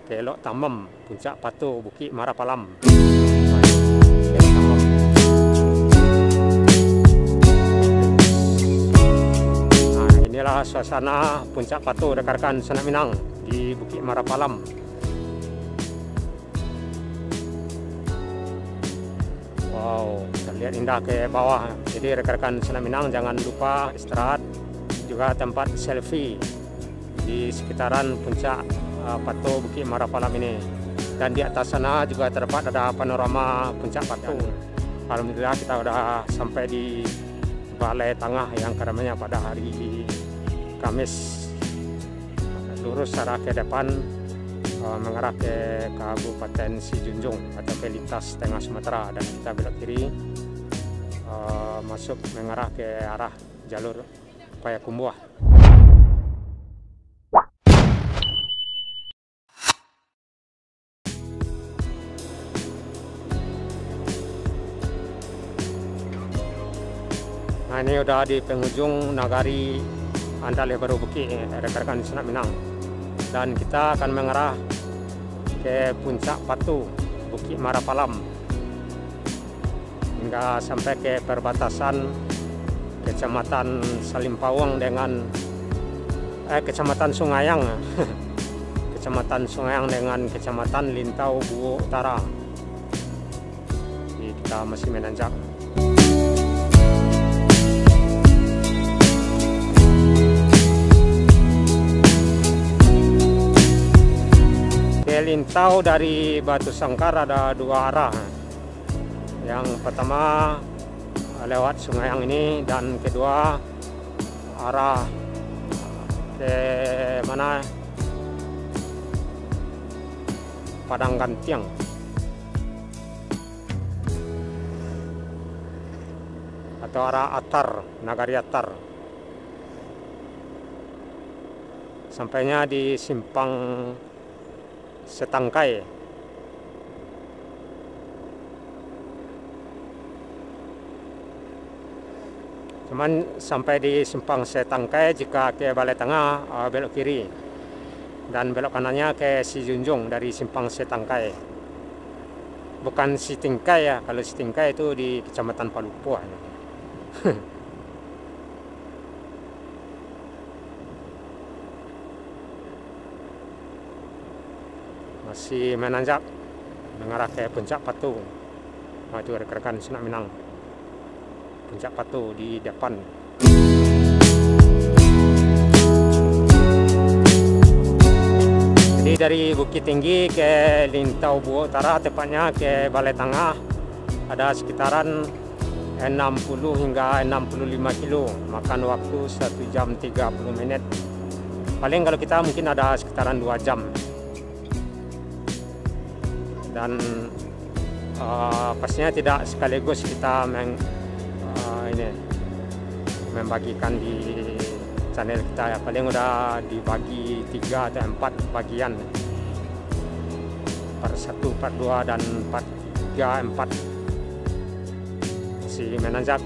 ke Lok Tamem, Puncak Patuh, Bukit Marapalam. Nah, inilah suasana Puncak Patuh rekan-rekan Senak Minang di Bukit Marapalam. Wow, terlihat indah ke bawah. Jadi rekan-rekan Senak Minang jangan lupa istirahat, juga tempat selfie di sekitaran Puncak Patuh Bukit Marapalam ini. Dan di atas sana juga terdapat ada panorama Puncak Patuh. Alhamdulillah kita sudah sampai di Balai Tengah yang keramaian pada hari Kamis. Lurus arah ke depan mengarah ke Kabupaten Sijunjung atau ke lintas Tengah Sumatera, dan kita belok kiri masuk mengarah ke arah jalur Payakumbuh. Nah, ini udah di penghujung Nagari Andale Baru Bukit, rekan-rekan Senak Minang, dan kita akan mengarah ke Puncak Patuh Bukit Marapalam hingga sampai ke perbatasan Kecamatan Salimpawang dengan Kecamatan Sungayang Kecamatan Sungayang dengan Kecamatan Lintau Buo Utara. Jadi kita masih menanjak. Ke Lintau dari Batu Sangkar ada dua arah. Yang pertama lewat Sungayang ini, dan kedua arah ke mana? Padang Gantiang. Atau arah Atar, Nagari Atar. Sampainya di Simpang Setangkai. Cuman sampai di Simpang Setangkai, jika ke Balai Tengah belok kiri, dan belok kanannya ke Sijunjung dari Simpang Setangkai. Bukan Sitingkai ya, kalau Sitingkai itu di Kecamatan Palupuah. Masih menanjak mengarah ke Puncak Patuh. Nah, itu rekan-rekan Senak Minang, Puncak Patuh di depan. Jadi dari Bukit Tinggi ke Lintau Buo Utara, tepatnya ke Balai Tengah, ada sekitaran 60 hingga 65 kilo, makan waktu 1 jam 30 menit. Paling kalau kita mungkin ada sekitaran 2 jam. Dan pastinya tidak sekaligus kita membagikan di channel kita ya. Paling udah dibagi 3 atau 4 bagian, part 1, part 2, dan part 3, 4. Si menanjak.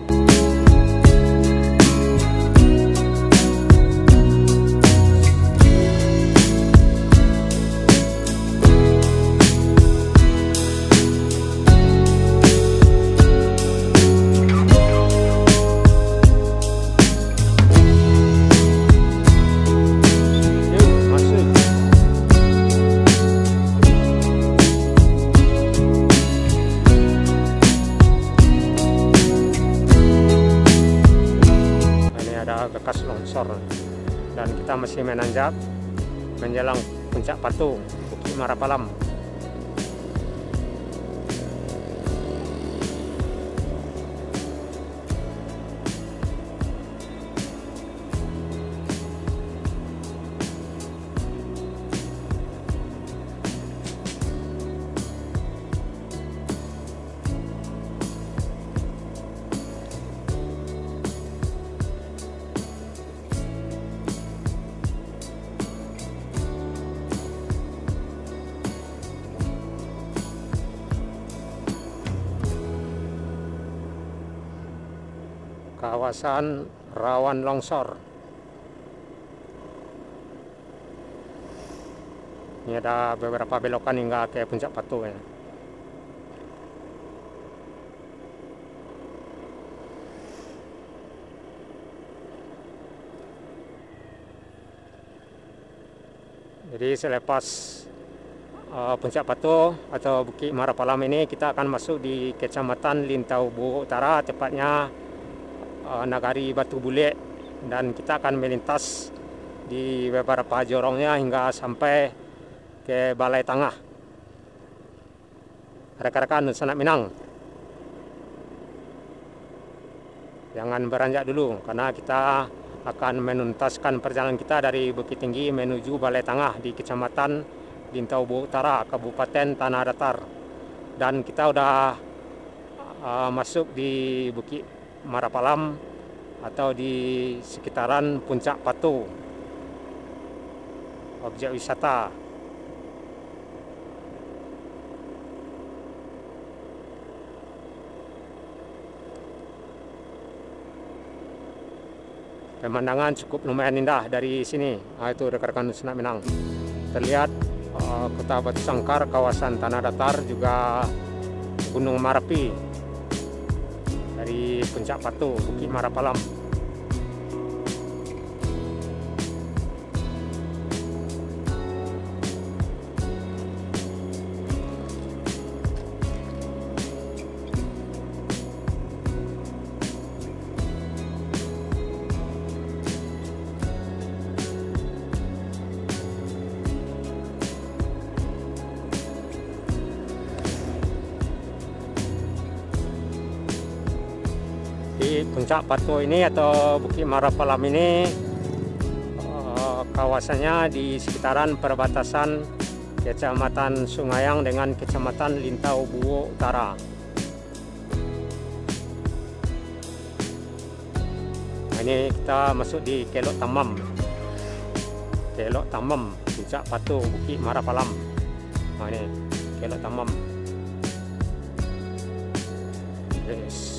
Bekas longsor, dan kita masih menanjak menjelang Puncak Patuh Bukit Marapalam. Kawasan rawan longsor. Ini ada beberapa belokan hingga ke puncak Patuh ya. Jadi selepas puncak Patuh atau Bukit Marapalam ini, kita akan masuk di Kecamatan Lintau Buho Utara, tepatnya Nagari Batu Bule, dan kita akan melintas di beberapa jorongnya hingga sampai ke Balai Tangah. Rekan-rekan sanak Minang, jangan beranjak dulu karena kita akan menuntaskan perjalanan kita dari Bukit Tinggi menuju Balai Tangah di Kecamatan Lintau Buho Utara, Kabupaten Tanah Datar. Dan kita udah masuk di Bukit Marapalam atau di sekitaran puncak Patuh, objek wisata. Pemandangan cukup lumayan indah dari sini. Itu rekan-rekan sanak Minang. Terlihat kota Batu Sangkar, kawasan Tanah Datar, juga Gunung Marapi dari puncak Patuh, Bukit Marapalam. Di puncak Patuh ini atau Bukit Marapalam ini, kawasannya di sekitaran perbatasan Kecamatan Sungayang dengan Kecamatan Lintau Buho Utara. Nah, ini kita masuk di Kelok Tamam. Kelok Tamam, puncak Patuh Bukit Marapalam. Nah, ini Kelok Tamam. Yes.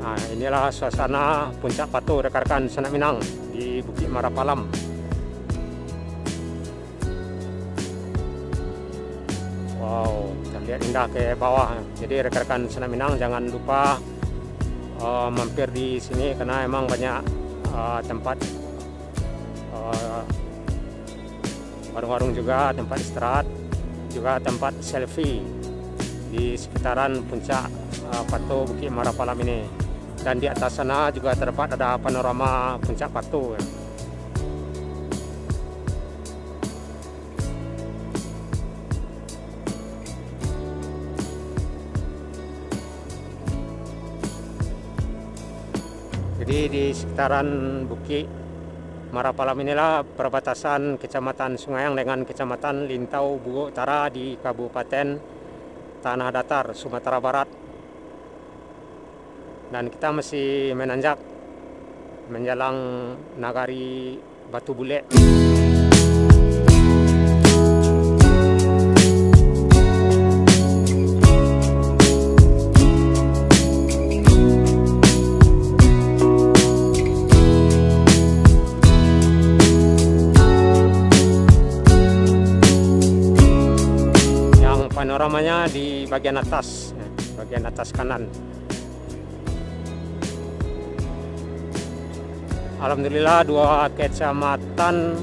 Nah, inilah suasana puncak Patuh rekan-rekan sanak Minang di Bukit Marapalam. Wow, terlihat indah ke bawah. Jadi rekan-rekan sanak Minang jangan lupa mampir di sini karena emang banyak tempat warung-warung juga, tempat istirahat, juga tempat selfie di sekitaran puncak Patuh Bukit Marapalam ini. Dan di atas sana juga terdapat ada panorama puncak Patuh. Jadi di sekitaran Bukit Marapalam inilah perbatasan Kecamatan Sungayang dengan Kecamatan Lintau Buho Utara di Kabupaten Tanah Datar, Sumatera Barat. Dan kita masih menanjak menjelang Nagari Batu Bule. Yang panoramanya di bagian atas kanan. Alhamdulillah dua kecamatan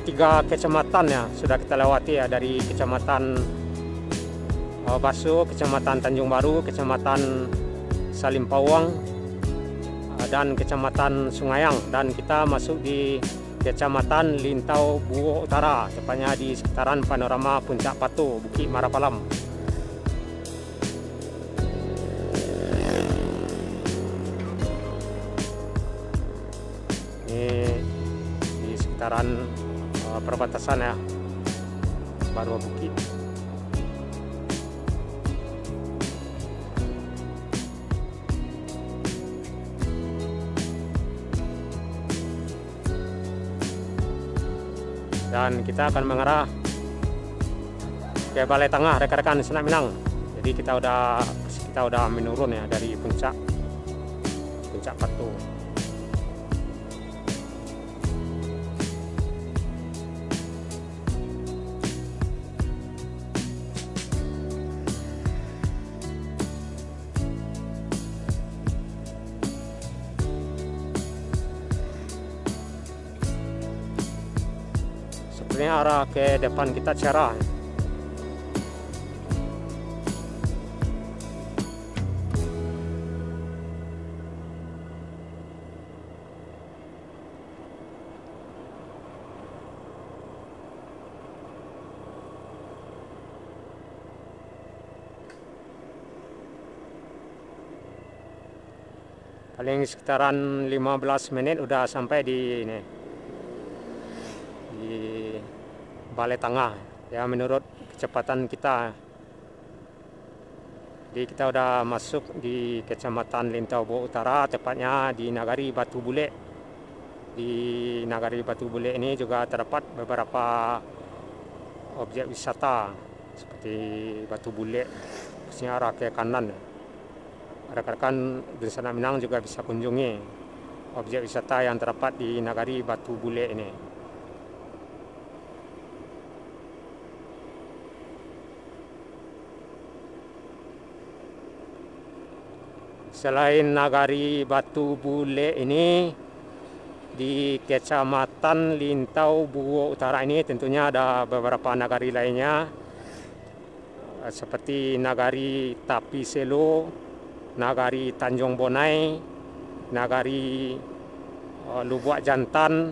tiga kecamatan ya sudah kita lewati ya, dari Kecamatan Baso, Kecamatan Tanjung Baru, Kecamatan Salimpawang, dan Kecamatan Sungayang, dan kita masuk di Kecamatan Lintau Buho Utara, tepatnya di sekitaran panorama puncak Patuh Bukit Marapalam. Ini di sekitaran perbatasan ya, Baru Bukit. Dan kita akan mengarah ke Balai Tangah rekan-rekan sanak Minang. Jadi kita udah menurun ya dari puncak Patuh. sebenarnya arah ke depan kita cerah. Paling sekitaran 15 menit udah sampai di ini, di Balai Tengah ya, menurut kecepatan kita. Jadi kita udah masuk di Kecamatan Lintau Boa Utara, tepatnya di Nagari Batu Bule. Di Nagari Batu Bule ini juga terdapat beberapa objek wisata seperti Batu Bule, khususnya arah ke kanan. Rekan-rekan Bencana Minang juga bisa kunjungi objek wisata yang terdapat di Nagari Batu Bule ini. Selain Nagari Batu Bule ini, di Kecamatan Lintau Boa Utara ini tentunya ada beberapa nagari lainnya, seperti Nagari Tapi Selo, Nagari Tanjung Bonai, Nagari Lubuak Jantan,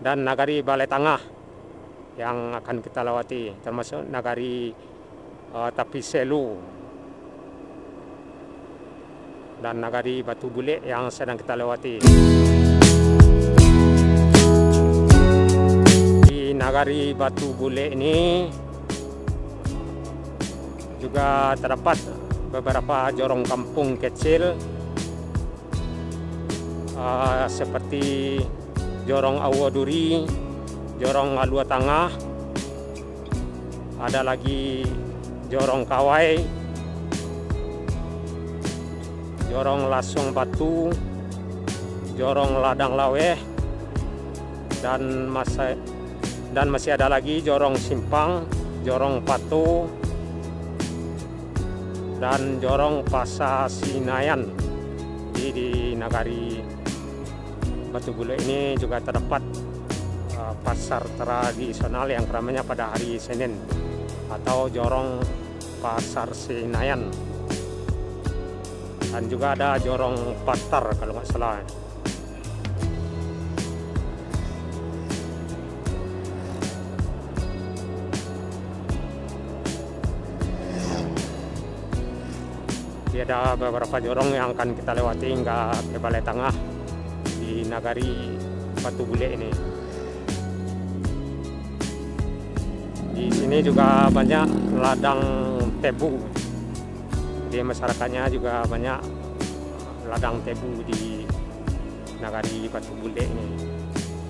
dan Nagari Balai Tengah yang akan kita lewati, termasuk Nagari Tapi Selo dan Nagari Batu Bule yang sedang kita lewati. Di Nagari Batu Bule ini juga terdapat beberapa jorong kampung kecil, seperti Jorong Awaduri, Jorong Alua Tangah, ada lagi Jorong Kawai, Jorong Lasung Batu, Jorong Ladang Laweh, dan masih ada lagi Jorong Simpang, Jorong Pato, dan Jorong Pasasinayan. Di Nagari Batu Bule ini juga terdapat pasar tradisional yang ramainya pada hari Senin, atau Jorong Pasar Sinayan, dan juga ada Jorong Patar kalau nggak salah. Ada beberapa jorong yang akan kita lewati hingga ke Balai Tengah di Nagari Batu Bule ini. Di sini juga banyak ladang tebu. Di masyarakatnya juga banyak ladang tebu di Nagari Batu Bule ini.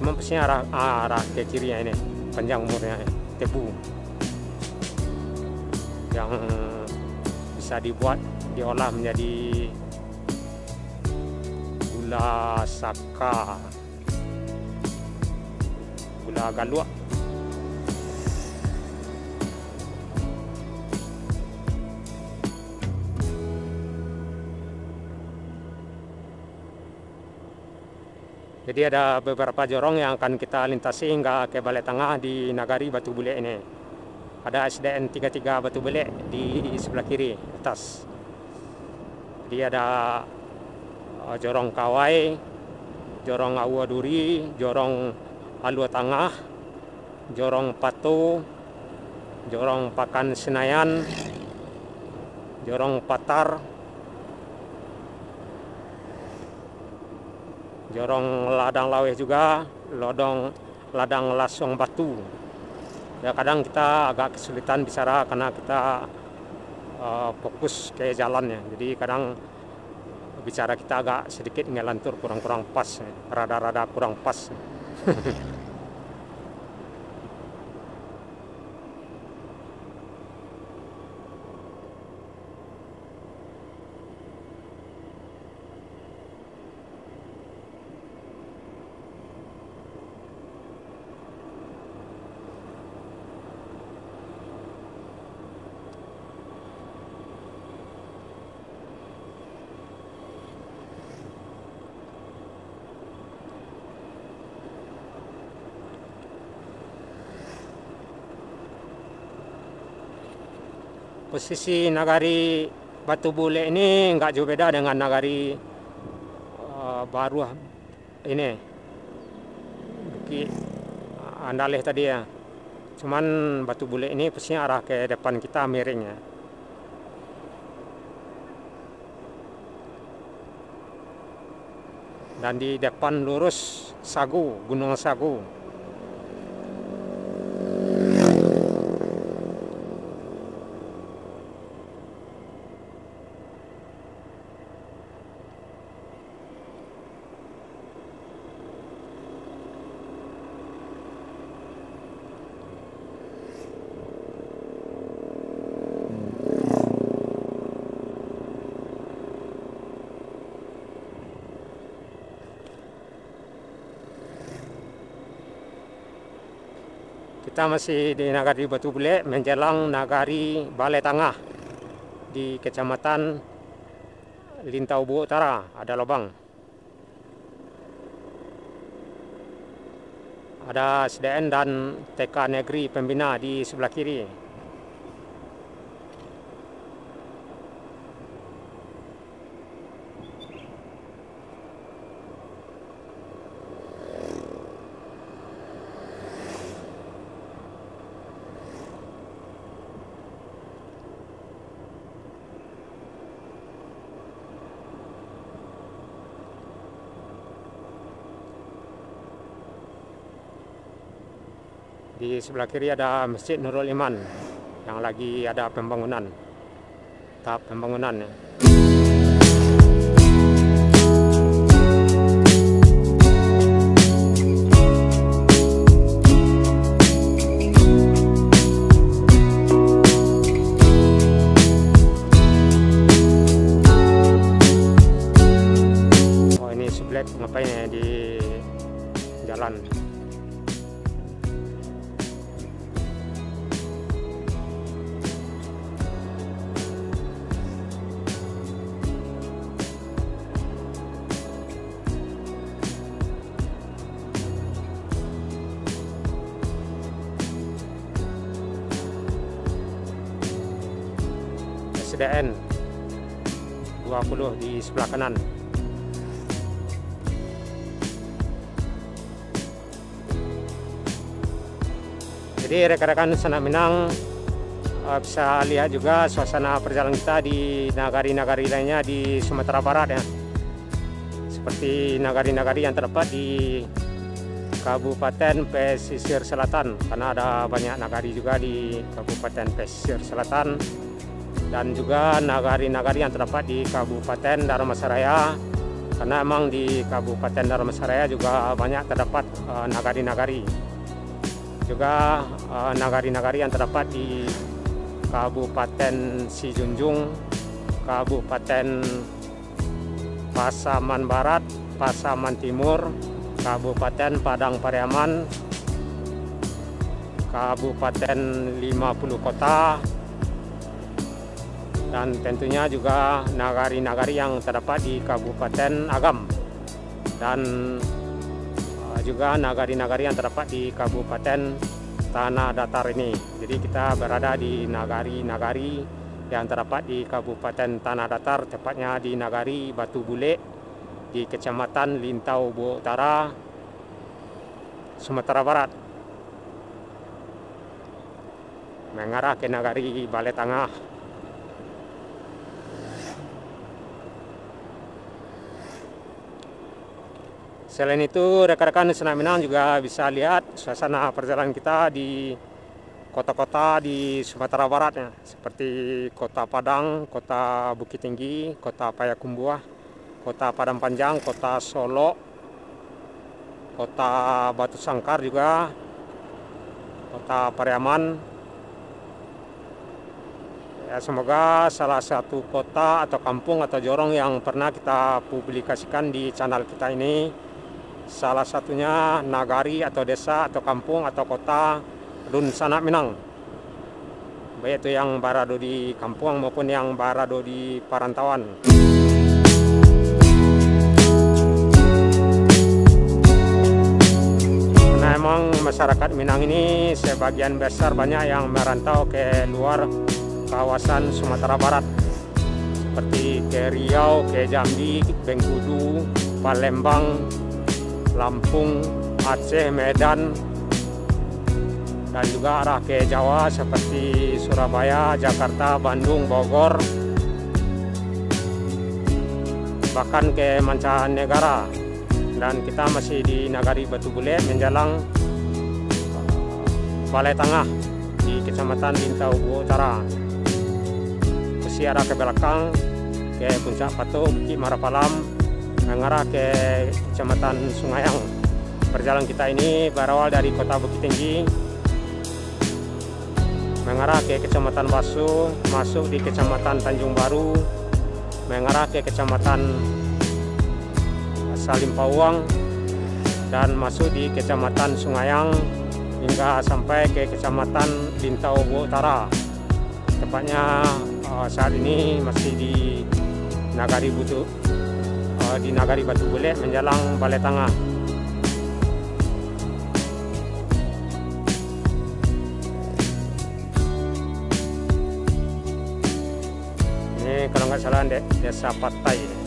Memang pastinya arah ke kiri ini, panjang umurnya tebu yang bisa diolah menjadi gula saka, gula galuak. Jadi ada beberapa jorong yang akan kita lintasi hingga ke Balai Tengah di Nagari Batu Bule ini. Ada SDN 33 Batu Bule di sebelah kiri atas. Jadi ada Jorong Kawai, Jorong Awaduri, Jorong Alua Tangah, Jorong Pato, Jorong Pakan Senayan, Jorong Patar, Jorong Ladang Laweh juga, Ladang Lasung Batu. Ya, kadang kita agak kesulitan bicara karena kita fokus ke jalannya, jadi kadang bicara kita agak sedikit ngelantur, kurang pas, rada-rada kurang pas. Posisi nagari Batu Bule ini nggak jauh beda dengan nagari baru ini Bukit Andaleh tadi ya. Cuman Batu Bule ini posisinya arah ke depan kita miring ya. Dan di depan lurus Sagu, Gunung Sagu. Kita masih di Nagari Batu Bule menjelang Nagari Balai Tengah di Kecamatan Lintau Bu Utara, ada lubang. Ada SDN dan TK Negeri Pembina di sebelah kiri. Di sebelah kiri ada Masjid Nurul Iman yang lagi ada pembangunan, tahap pembangunan ya. Oh ini sebelah ngapain ya di jalan. SDN 20 di sebelah kanan. Jadi rekan-rekan Sanak Minang bisa lihat juga suasana perjalanan kita di nagari-nagari lainnya di Sumatera Barat ya. Seperti nagari-nagari yang terdapat di Kabupaten Pesisir Selatan, karena ada banyak nagari juga di Kabupaten Pesisir Selatan. Dan juga nagari-nagari yang terdapat di Kabupaten Dharmasaraya, karena emang di Kabupaten Dharmasaraya juga banyak terdapat nagari-nagari. Juga nagari-nagari yang terdapat di Kabupaten Sijunjung, Kabupaten Pasaman Barat, Pasaman Timur, Kabupaten Padang Pariaman, Kabupaten 50 Kota, dan tentunya juga nagari-nagari yang terdapat di Kabupaten Agam, dan juga nagari-nagari yang terdapat di Kabupaten Tanah Datar ini. Jadi kita berada di nagari-nagari yang terdapat di Kabupaten Tanah Datar, tepatnya di Nagari Batu Bule di Kecamatan Lintau Bu Utara, Sumatera Barat, mengarah ke Nagari Balai Tengah. Selain itu, rekan-rekan Sanak Minang juga bisa lihat suasana perjalanan kita di kota-kota di Sumatera Barat ya, seperti Kota Padang, Kota Bukit Tinggi, Kota Payakumbuh, Kota Padang Panjang, Kota Solo, Kota Batu Sangkar juga, Kota Pariaman. Ya, semoga salah satu kota atau kampung atau jorong yang pernah kita publikasikan di channel kita ini, salah satunya nagari atau desa atau kampung atau kota Dun Sanak Minang, baik itu yang berada di kampung maupun yang berada di perantauan. Karena emang masyarakat Minang ini sebagian besar banyak yang merantau ke luar kawasan Sumatera Barat seperti ke Riau, ke Jambi, Bengkulu, Palembang, Lampung, Aceh, Medan, dan juga arah ke Jawa seperti Surabaya, Jakarta, Bandung, Bogor, bahkan ke mancanegara. Dan kita masih di Nagari Batu Bule menjelang Balai Tengah di Kecamatan Lintau Utara. Masih arah ke belakang ke Puncak Pato, Bukit Marapalam, mengarah ke Kecamatan Sungayang. Perjalanan kita ini berawal dari Kota Bukit Tinggi, mengarah ke Kecamatan Basu, masuk di Kecamatan Tanjung Baru, mengarah ke Kecamatan Salimpawang, dan masuk di Kecamatan Sungayang hingga sampai ke Kecamatan Lintau Utara. Tepatnya saat ini masih di Nagari Batu Bule menjelang Balai Tengah. Ini kalau nggak salah Desa Patai.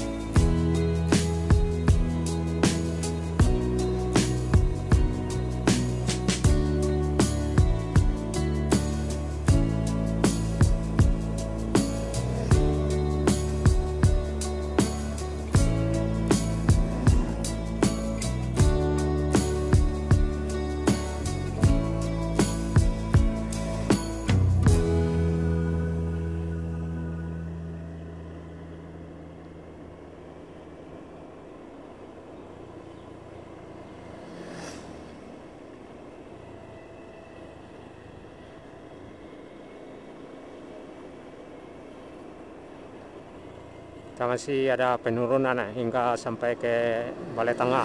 Kita masih ada penurunan hingga sampai ke Balai Tengah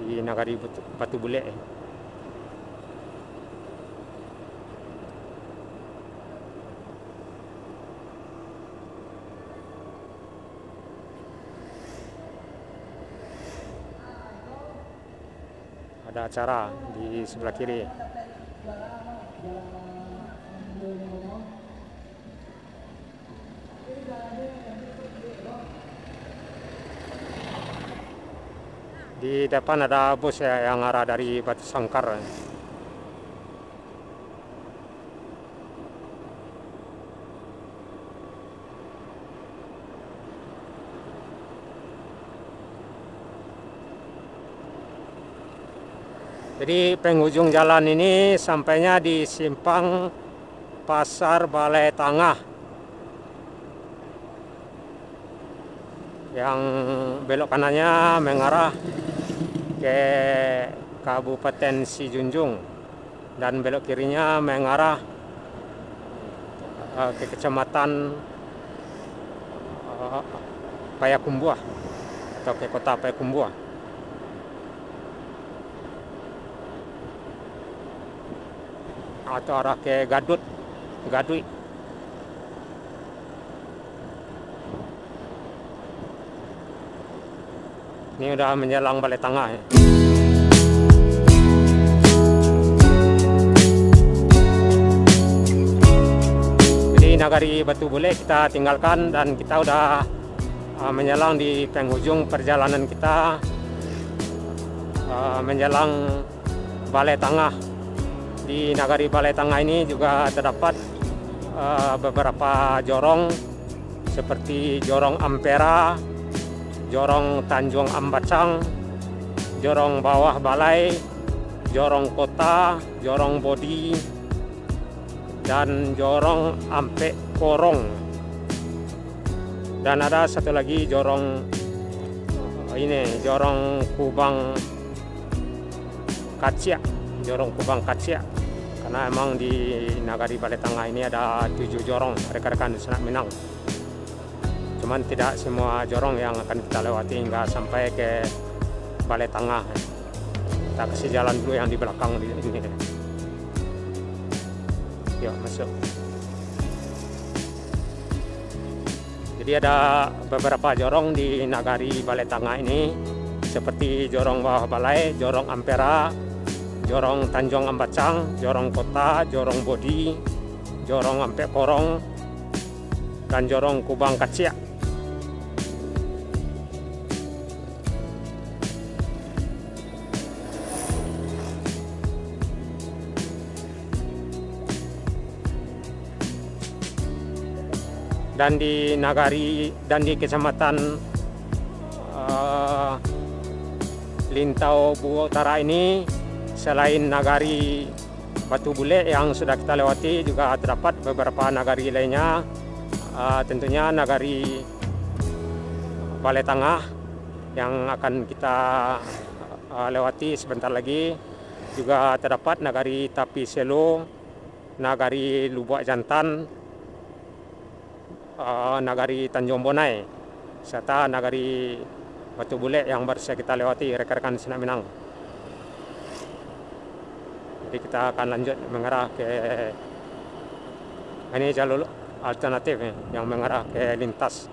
di Nagari Batu Bule. Ada acara di sebelah kiri. Di depan ada bus yang arah dari Batu Sangkar. Jadi penghujung jalan ini sampainya di simpang Pasar Balai Tengah. Yang belok kanannya mengarah ke Kabupaten Sijunjung dan belok kirinya mengarah ke Kecamatan Payakumbuh atau ke Kota Payakumbuh. Atau arah ke Gadui. Ini udah menjelang Balai Tengah ya. Jadi Nagari Batu Bule kita tinggalkan dan kita udah menjelang di penghujung perjalanan kita menjelang Balai Tengah. Di Nagari Balai Tengah ini juga terdapat beberapa jorong seperti Jorong Ampera, Jorong Tanjung Ambacang, Jorong Bawah Balai, Jorong Kota, Jorong Bodi, dan Jorong Ampe Korong. Dan ada satu lagi jorong Jorong Kubang Kacia, Jorong Kubang Kacia. Karena emang di Nagari Balai Tengah ini ada 7 jorong rekan-rekan di Selat Minang. Cuman tidak semua jorong yang akan kita lewati hingga sampai ke Balai Tengah. Kita kasih jalan dulu yang di belakang di ini. Yuk masuk. Jadi ada beberapa jorong di Nagari Balai Tengah ini seperti Jorong Bawah Balai, Jorong Ampera, Jorong Tanjung Ambacang, Jorong Kota, Jorong Bodi, Jorong Ampe Korong, dan Jorong Kubang Kacia. Dan di nagari dan di kecamatan Lintau Buo Utara ini, selain nagari Batu Bule yang sudah kita lewati, juga terdapat beberapa nagari lainnya. Tentunya nagari Balai Tangah yang akan kita lewati sebentar lagi. Juga terdapat nagari Tapi Selo, nagari Lubuk Jantan, nagari Tanjung Bonai, serta nagari Batu Bule yang baru saja kita lewati, rekan-rekan Senak Minang. Jadi kita akan lanjut mengarah ke ini jalur alternatif yang mengarah ke lintas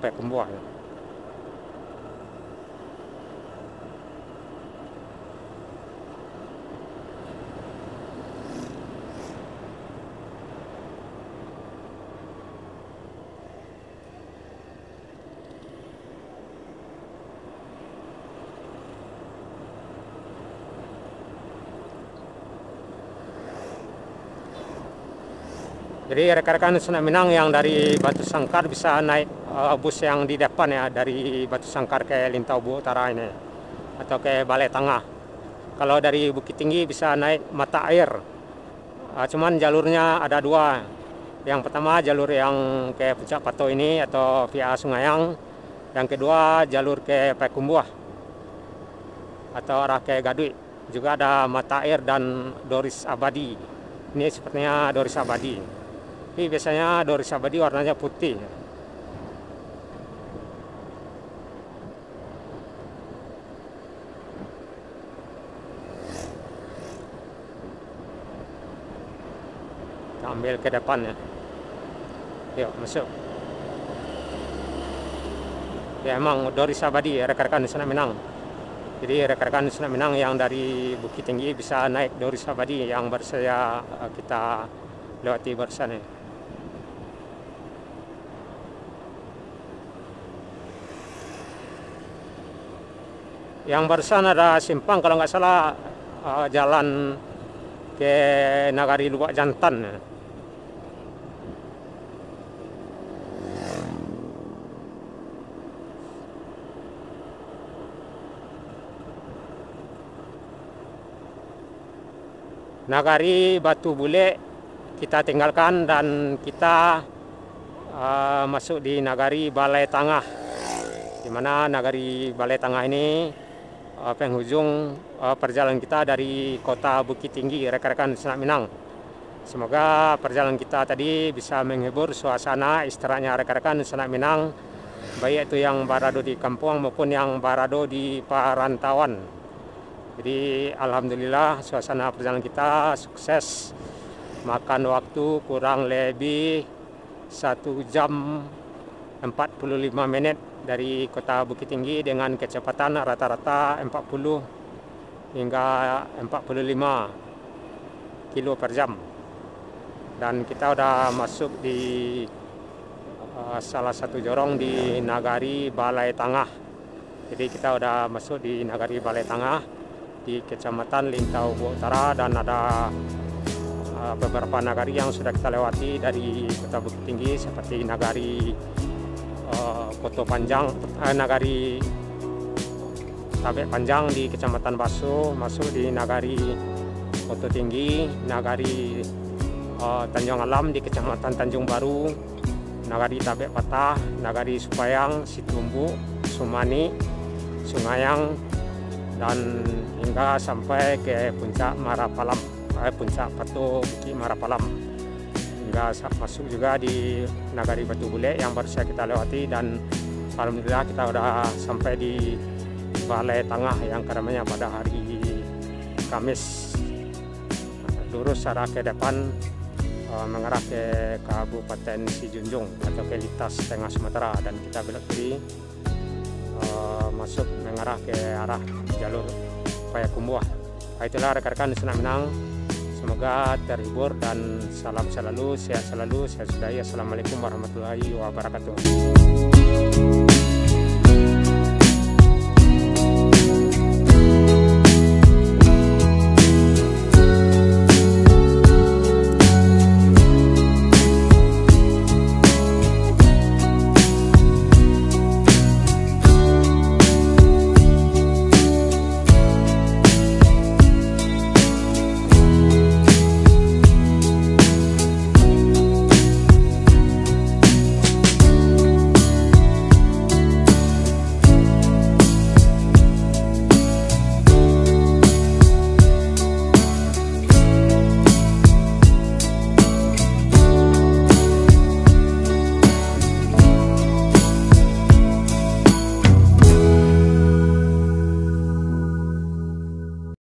Payakumbuh. Jadi rekan-rekan Senak Minang yang dari Batu Sangkar bisa naik bus yang di depan ya, dari Batu Sangkar ke Lintau Buo Utara ini atau ke Balai Tangah. Kalau dari Bukit Tinggi bisa naik Mata Air. Cuman jalurnya ada dua. Yang pertama jalur yang ke Puncak Pato ini atau via Sungayang. Yang kedua jalur ke Payakumbuh atau arah ke Gadui. Juga ada Mata Air dan Doris Abadi. Ini sepertinya Doris Abadi. Tapi biasanya Doris Abadi warnanya putih. Kita ambil ke depan ya. Yuk masuk. Ya emang Doris Abadi rekan-rekan Senak Minang. Jadi rekan-rekan Senak Minang yang dari Bukit Tinggi bisa naik Doris Abadi yang baru saja kita lewati barusan ya. Yang barusan ada simpang kalau nggak salah jalan ke Nagari Lubuk Jantan. Nagari Batu Bule kita tinggalkan dan kita masuk di Nagari Balai Tangah, di mana Nagari Balai Tangah ini penghujung perjalanan kita dari kota Bukit Tinggi, rekan-rekan Senak Minang. Semoga perjalanan kita tadi bisa menghibur suasana istirahatnya rekan-rekan Senak Minang, baik itu yang berada di kampung maupun yang berada di perantauan. Jadi alhamdulillah suasana perjalanan kita sukses, makan waktu kurang lebih 1 jam 45 menit dari kota Bukit Tinggi dengan kecepatan rata-rata 40 hingga 45 kilo per jam. Dan kita udah masuk di salah satu jorong di Nagari Balai Tangah. Jadi kita udah masuk di Nagari Balai Tangah di Kecamatan Lintau Buo Utara, dan ada beberapa nagari yang sudah kita lewati dari kota Bukit Tinggi seperti Nagari Koto Panjang, Nagari Tabek Panjang di Kecamatan Baso, masuk di Nagari Koto Tinggi, Nagari Tanjung Alam di Kecamatan Tanjung Baru, Nagari Tabek Patah, Nagari Supayang, Situmbu, Sumani, Sungayang, dan hingga sampai ke Puncak Marapalam, Puncak Pato Bukit Marapalam. Hingga masuk juga di Nagari Batu Bule yang baru saja kita lewati, dan alhamdulillah kita sudah sampai di Balai Tangah yang keramaian pada hari Kamis. Lurus arah ke depan mengarah ke Kabupaten Sijunjung atau ke Litas Tengah Sumatera, dan kita belok kiri masuk mengarah ke arah jalur Payakumbuh. Itulah rekan-rekan Senak Minang, Semoga terhibur dan salam selalu, sehat selalu. Saya sudahi. Assalamualaikum warahmatullahi wabarakatuh.